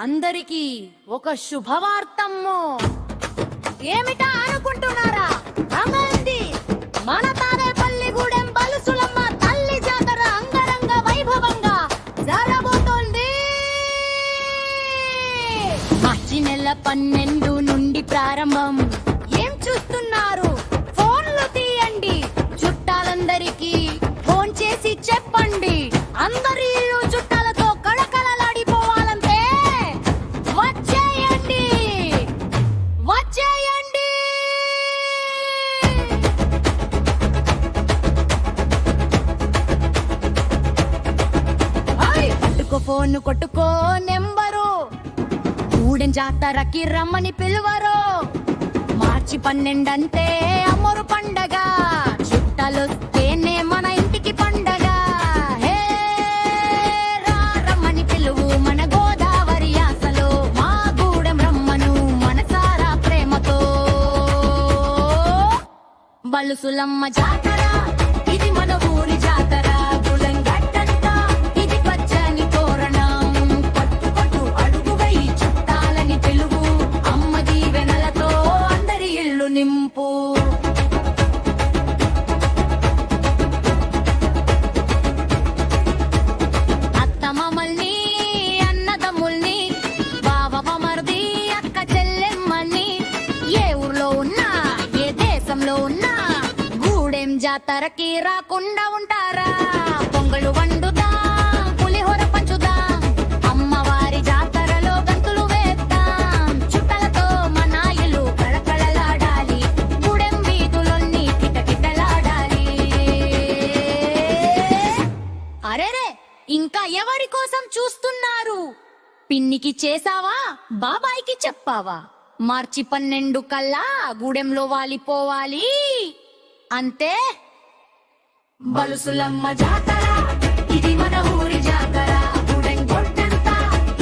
అందరికీ ఒక శుభవార్తమ్మో. ఏమిటా అనుకుంటున్నారా? అమంది మన తాడేపల్లిగూడెం బలుసులమ్మ తల్లి జాతర అంగరంగ వైభవంగా జరగబోతోంది. మార్చి నెల 12 నుండి ప్రారంభం. ఏం చూస్తున్నారు? ఫోన్లు తీయండి, చుట్టాలందరికీ ఫోన్ చేసి చెప్పండి. అందరి ఇల్లు చుట్టాలతో కళకళలాడిపోవాలంటే వచ్చేయండి, వచ్చేయండి. పట్టుకో ఫోన్, కొట్టుకో నెంబరు, గూడెం జాతరకి రమ్మని పిలువరు. మార్చి 12 అంటే అమ్మరు పండగ, చుట్టాలొస్తేనే మన ఇంటికి పండగ. హే రా రమ్మని పిలువు మన గోదావరి ఆశలో, మా గూడెం రమ్మను మనసారా ప్రేమతో. బలుసులమ్మ జాతర ఇది మన ఊరి జాతర, గుళం గట్టంతా ఇది పచ్చని తోరణం. పట్టు పట్టు అడుగు వేయి చుట్టాలని పిలువు, అమ్మ దీవెనలతో అందరి ఇల్లు నింపు. అత్తమామల్ని, అన్నదమ్ముల్ని, బావమరిది, అక్క చెల్లెమ్మల్ని, ఏ ఊర్లో ఉన్నా ఏ దేశంలో ఉన్నా గూడెం జాతరకి రాకుండా ఉంటారా? పొంగలు వండుదాం, పులిహోర పంచుదాం, అమ్మవారి జాతరలో గంతులు వేద్దాం. చుట్టలతో మన ఇల్లు కళకళలాడాలి, గూడెం వీధులన్నీ కిటకిటలాడాలి. అరెరే, ఇంకా ఎవరి కోసం చూస్తున్నారు? పిన్నికి చేసావా, బాబాయికి చెప్పావా? మార్చి 12 కల్లా గూడెంలో వాలిపోవాలి అంతే. బలుసులమ్మ జాతర ఇది మన ఊరి జాతర, గూడెం గొట్టంతా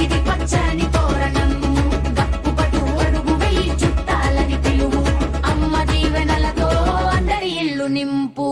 ఇది పచ్చని తోరణం. గప్పు పట్టు అడుగు వేయి చుట్టాలని పిలువు, అమ్మ దీవెనలతో అందరి ఇల్లు నింపు.